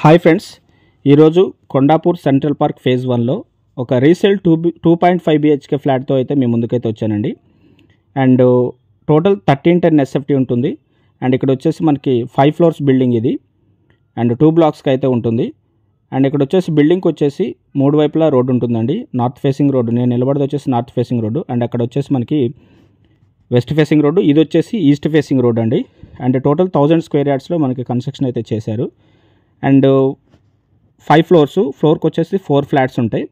Hi friends, ఈరోజు Kondapur central park phase 1లో ఒక resale 2.5 BHK ఫ్లాట్తో అయితే మీ ముందుకైతే వచ్చానండి. అండ్ టోటల్ 1310 ఎస్ఎఫ్టీ ఉంటుంది. అండ్ ఇక్కడ వచ్చేసి మనకి 5 ఫ్లోర్స్ బిల్డింగ్ ఇది. అండ్ 2 బ్లాక్స్కి అయితే ఉంటుంది. అండ్ ఇక్కడ వచ్చేసి బిల్డింగ్కి వచ్చేసి 3 వైపులా రోడ్డు ఉంటుందండి. నార్త్ ఫేసింగ్ రోడ్డు, నేను నిలబడేది వచ్చేసి నార్త్ ఫేసింగ్ రోడ్డు. అండ్ అక్కడ వచ్చేసి మనకి వెస్ట్ ఫేసింగ్ రోడ్డు, ఇది వచ్చేసి ఈస్ట్ ఫేసింగ్ రోడ్ అండి. అండ్ టోటల్ 1000 స్క్వేర్ యార్డ్స్లో మనకి కన్స్ట్రక్షన్ అయితే చేశారు. అండ్ 5 ఫ్లోర్స్, ఫ్లోర్కి వచ్చేసి 4 ఫ్లాట్స్ ఉంటాయి.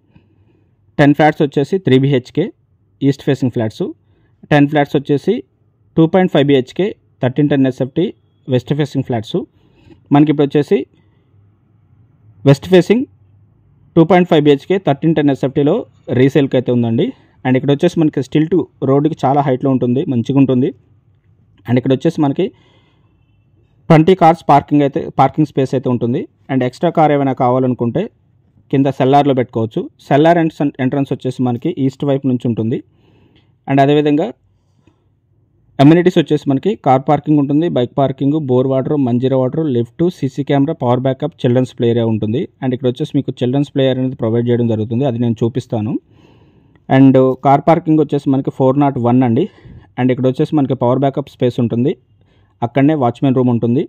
10 ఫ్లాట్స్ వచ్చేసి 3 BHK east facing flats, 10 flats వచ్చేసి 2.5 BHK 1310 SFT west facing flats. మనకి ఇప్పుడు వచ్చేసి వెస్ట్ ఫేసింగ్ 2.5 బిహెచ్కే 1310 ఎస్ఎఫ్టీలో రీసేల్కి అయితే ఉందండి. అండ్ ఇక్కడ వచ్చేసి మనకి స్టిల్ టు రోడ్డుకి చాలా హైట్లో ఉంటుంది, మంచిగా ఉంటుంది. అండ్ ఇక్కడ వచ్చేసి మనకి 20 కార్స్ పార్కింగ్ స్పేస్ అయితే ఉంటుంది. అండ్ ఎక్స్ట్రా కార్ ఏమైనా కావాలనుకుంటే కింద సెల్లార్లో పెట్టుకోవచ్చు. సెల్లార్ ఎంట్రన్స్ వచ్చేసి మనకి ఈస్ట్ వైపు నుంచి ఉంటుంది. అండ్ అదేవిధంగా అమ్యూనిటీస్ వచ్చేసి మనకి కార్ పార్కింగ్ ఉంటుంది, bike parking, bore water, Manjira water, lift, CC camera, power backup, children's play area ఉంటుంది. అండ్ ఇక్కడ వచ్చేసి మీకు చిల్డ్రన్స్ ప్లే ఏరియా అనేది ప్రొవైడ్ చేయడం జరుగుతుంది, అది నేను చూపిస్తాను. అండ్ కార్ పార్కింగ్ వచ్చేసి మనకి 401 అండి. అండ్ ఇక్కడ వచ్చేసి మనకి పవర్ బ్యాకప్ స్పేస్ ఉంటుంది, అక్కడనే వాచ్మెన్ రూమ్ ఉంటుంది.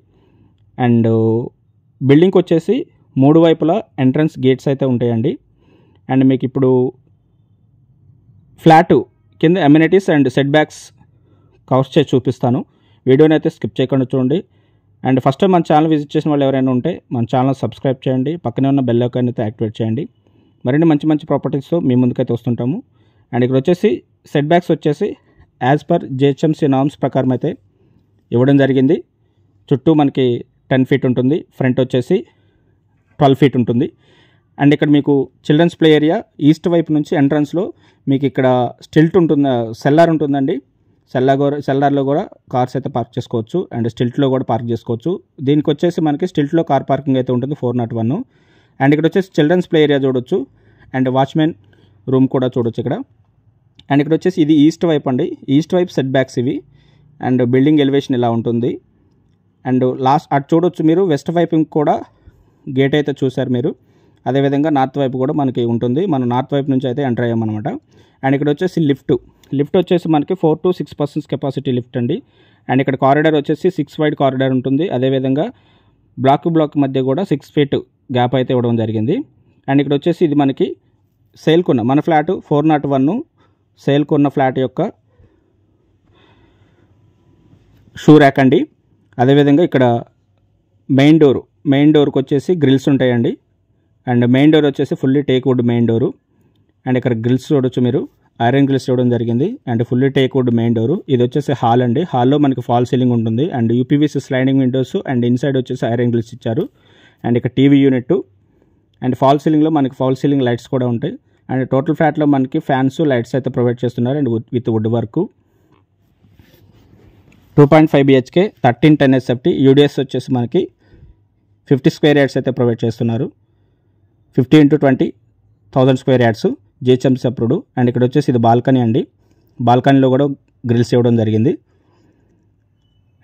అండ్ బిల్డింగ్కి వచ్చేసి 3 వైపులా ఎంట్రన్స్ గేట్స్ అయితే ఉంటాయండి. అండ్ మీకు ఇప్పుడు ఫ్లాట్ కింద amenities and set backs cover చేసి చూపిస్తాను. వీడియోని అయితే స్కిప్ చేయకుండా చూడండి. అండ్ ఫస్ట్ టైం మన ఛానల్ విజిట్ చేసిన వాళ్ళు ఎవరైనా ఉంటే మన ఛానల్ సబ్స్క్రైబ్ చేయండి, పక్కనే ఉన్న బెల్ ఐకాన్ అయితే యాక్టివేట్ చేయండి. మరిన్ని మంచి మంచి ప్రాపర్టీస్తో మీ ముందుకైతే వస్తుంటాము. అండ్ ఇక్కడ వచ్చేసి సెట్ బ్యాక్స్ వచ్చేసి యాజ్ పర్ జిహెచ్ఎంసీ నార్మ్స్ ప్రకారం అయితే ఇవ్వడం జరిగింది. చుట్టూ మనకి 10 ఫీట్ ఉంటుంది, ఫ్రంట్ వచ్చేసి 12 ఫీట్ ఉంటుంది. అండ్ ఇక్కడ మీకు చిల్డ్రన్స్ ప్లే ఏరియా ఈస్ట్ వైపు నుంచి ఎంట్రన్స్లో మీకు ఇక్కడ స్టిల్ట్ ఉంటుంది, సెల్లార్ ఉంటుందండి. సెల్లార్లో కూడా కార్స్ అయితే పార్క్ చేసుకోవచ్చు. అండ్ స్టిల్ట్లో కూడా పార్క్ చేసుకోవచ్చు. దీనికి వచ్చేసి మనకి స్టిల్ట్లో కార్ పార్కింగ్ అయితే ఉంటుంది 401. అండ్ ఇక్కడ వచ్చేసి చిల్డ్రన్స్ ప్లే ఏరియా చూడొచ్చు. అండ్ వాచ్మెన్ రూమ్ కూడా చూడొచ్చు ఇక్కడ. అండ్ ఇక్కడ వచ్చేసి ఇది ఈస్ట్ వైపు అండి, ఈస్ట్ వైపు సెట్ బ్యాక్స్ ఇవి. అండ్ బిల్డింగ్ ఎలివేషన్ ఇలా ఉంటుంది. అండ్ లాస్ట్ అటు చూడొచ్చు మీరు, వెస్ట్ వైపు కూడా గేట్ అయితే చూశారు మీరు. అదేవిధంగా నార్త్ వైపు కూడా మనకి ఉంటుంది, మనం నార్త్ వైపు నుంచి అయితే ఎంటర్ అయ్యామన్నమాట. అండ్ ఇక్కడ వచ్చేసి లిఫ్ట్ వచ్చేసి మనకి 4 to 6 persons కెపాసిటీ లిఫ్ట్ అండి. అండ్ ఇక్కడ కారిడార్ వచ్చేసి 6 వైడ్ కారిడార్ ఉంటుంది. అదేవిధంగా బ్లాక్ మధ్య కూడా 6 ఫీట్ గ్యాప్ అయితే ఇవ్వడం జరిగింది. అండ్ ఇక్కడ వచ్చేసి ఇది మనకి సేల్కున్న మన ఫ్లాట్ 401 సేల్కున్న ఫ్లాట్ యొక్క షూ ర్యాక్ అండి. అదేవిధంగా ఇక్కడ మెయిన్ డోర్కి వచ్చేసి గ్రిల్స్ ఉంటాయండి. అండ్ మెయిన్ డోర్ వచ్చేసి fully teak wood main door. And ఇక్కడ గ్రిల్స్ చూడొచ్చు మీరు, ఐరన్ గ్రిల్స్ ఇవ్వడం జరిగింది. And fully teak wood main door. ఇది వచ్చేసి హాల్ అండి, హాల్లో మనకి ఫాల్ సీలింగ్ ఉంటుంది. And UPVC sliding Windows and inside వచ్చేసి ఐరన్ గ్రిల్స్ ఇచ్చారు. అండ్ ఇక్కడ టీవీ యూనిట్ అండ్ ఫాల్ సీలింగ్లో మనకి ఫాల్ సీలింగ్ లైట్స్ కూడా ఉంటాయి. అండ్ టోటల్ ఫ్లాట్లో మనకి ఫ్యాన్స్, లైట్స్ అయితే ప్రొవైడ్ చేస్తున్నారు. And with wood work. 2.5 BHK 1310 SFT UDS వచ్చేసి మనకి 50 స్క్వేర్ యార్డ్స్ అయితే ప్రొవైడ్ చేస్తున్నారు. 50 into 20 1000 square yards GHMC approved. And ఇక్కడ వచ్చేసి ఇది బాల్కనీ అండి, బాల్కనీలో కూడా గ్రిల్స్ ఇవ్వడం జరిగింది.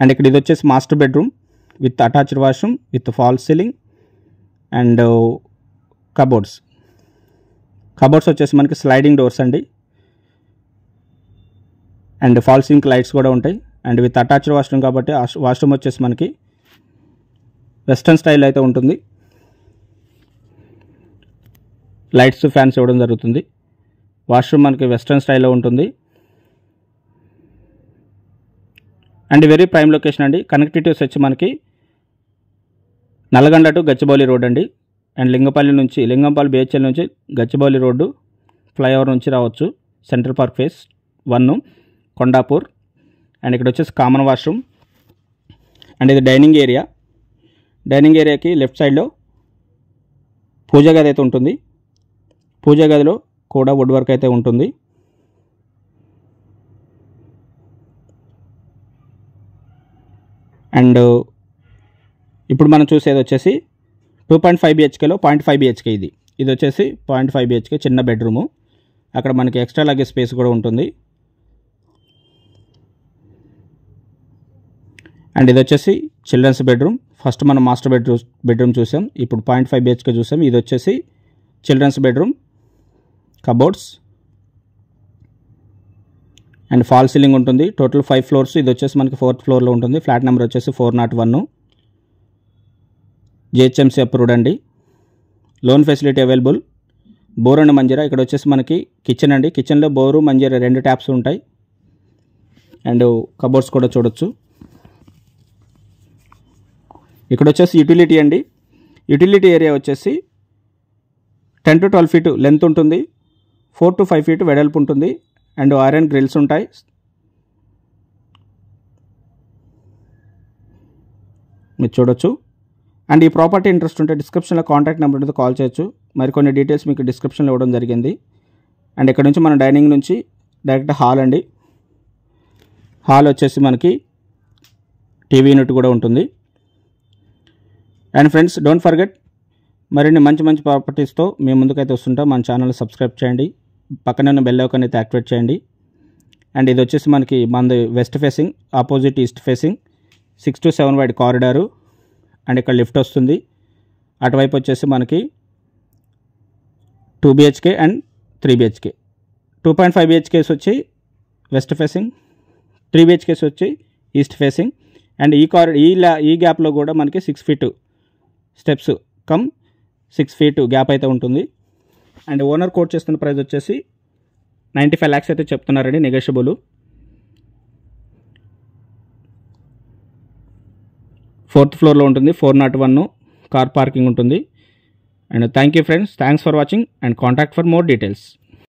అండ్ ఇక్కడ ఇది వచ్చేసి master bedroom with attached washroom with fall ceiling and cupboards వచ్చేసి మనకి స్లైడింగ్ డోర్స్ అండి. అండ్ ఫాల్ సీలింగ్ లైట్స్ కూడా ఉంటాయి. అండ్ విత్ అటాచ్డ్ వాష్రూమ్ కాబట్టి వాష్రూమ్ వచ్చేసి మనకి వెస్ట్రన్ స్టైల్ అయితే ఉంటుంది. లైట్స్, ఫ్యాన్స్ ఇవ్వడం జరుగుతుంది. వాష్రూమ్ మనకి వెస్ట్రన్ స్టైల్లో ఉంటుంది. అండ్ వెరీ ప్రైమ్ లొకేషన్ అండి. కనెక్టివిటీస్ వచ్చి మనకి నల్గొండ టు గచ్చిబౌలి రోడ్ అండి. అండ్ లింగంపల్లి బిహెచ్ఎల్ నుంచి గచ్చిబౌలి రోడ్డు ఫ్లైఓవర్ నుంచి రావచ్చు. Central park phase 1 Kondapur. And ఇక్కడ వచ్చేసి కామన్ వాష్రూమ్. అండ్ ఇది డైనింగ్ ఏరియాకి లెఫ్ట్ సైడ్లో పూజా గది అయితే ఉంటుంది. పూజా గదిలో కూడా వుడ్ వర్క్ అయితే ఉంటుంది. అండ్ ఇప్పుడు మనం చూసేది వచ్చేసి 2.5 బిహెచ్కేలో 0.5 బిహెచ్కే ఇది వచ్చేసి 0.5 బిహెచ్కే చిన్న బెడ్రూము. అక్కడ మనకి ఎక్స్ట్రా లగేజ్ స్పేస్ కూడా ఉంటుంది. అండ్ ఇది వచ్చేసి చిల్డ్రన్స్ బెడ్రూమ్ ఫస్ట్ మనం మాస్టర్ బెడ్రూమ్ చూసాం. ఇప్పుడు 0.5 బిహెచ్కే చూసాం. ఇది వచ్చేసి children's bedroom, cupboards and false ceiling ఉంటుంది. Total 5 floors. ఇది వచ్చేసి మనకి 4th ఫ్లోర్లో ఉంటుంది. ఫ్లాట్ నెంబర్ వచ్చేసి 401. జిహెచ్ఎంసీ అప్రూవ్డ్ అండి. Loan facility available. Bore and Manjira. ఇక్కడ వచ్చేసి మనకి కిచెన్ అండి. కిచెన్లో బోరు మంజీరా 2 ట్యాప్స్ ఉంటాయి. అండ్ కబోర్డ్స్ కూడా చూడొచ్చు. ఇక్కడ వచ్చేసి యూటిలిటీ అండి. యూటిలిటీ ఏరియా వచ్చేసి 10 to 12 ఫీట్ లెంత్ ఉంటుంది. 4 to 5 ఫీట్ వెడల్పు ఉంటుంది. అండ్ ఐరన్ గ్రిల్స్ ఉంటాయి. మీరు చూడొచ్చు. అండ్ ఈ ప్రాపర్టీ ఇంట్రెస్ట్ ఉంటే డిస్క్రిప్షన్లో కాంటాక్ట్ నెంబర్ ఉంటుంది, కాల్ చేయొచ్చు. మరికొన్ని డీటెయిల్స్ మీకు డిస్క్రిప్షన్లో ఇవ్వడం జరిగింది. అండ్ ఇక్కడ నుంచి మన డైనింగ్ నుంచి డైరెక్ట్ హాల్ అండి. హాల్ వచ్చేసి మనకి టీవీ యూనిట్ కూడా ఉంటుంది. అండ్ ఫ్రెండ్స్, డోంట్ ఫర్గెట్, మరిన్ని మంచి మంచి ప్రాపర్టీస్తో మేము ముందుకైతే వస్తుంటాం. మన ఛానల్ సబ్స్క్రైబ్ చేయండి. పక్కనే ఉన్న బెల్ ఐకాన్ అయితే యాక్టివేట్ చేయండి. అండ్ ఇది వచ్చేసి మనకి మనది west facing, opposite east facing, 6 to 7 wide corridor. And ఇక్కడ లిఫ్ట్ వస్తుంది. అటువైపు వచ్చేసి మనకి 2 బిహెచ్కే అండ్ 3 బిహెచ్కే. 2.5 బిహెచ్కేస్ వచ్చి వెస్ట్ ఫేసింగ్, 3 బిహెచ్కేస్ వచ్చి ఈస్ట్ ఫేసింగ్. అండ్ ఈ గ్యాప్లో కూడా మనకి 6 feet steps come 6 feet gap అయితే ఉంటుంది. అండ్ ఓనర్ కోట్ చేస్తున్న ప్రైస్ వచ్చేసి 95 lakhs అయితే చెప్తున్నారండి, నెగోషియబుల్. 4th ఫ్లోర్లో ఉంటుంది. 401 కార్ పార్కింగ్ ఉంటుంది. And thank you friends, thanks for watching and contact for more details.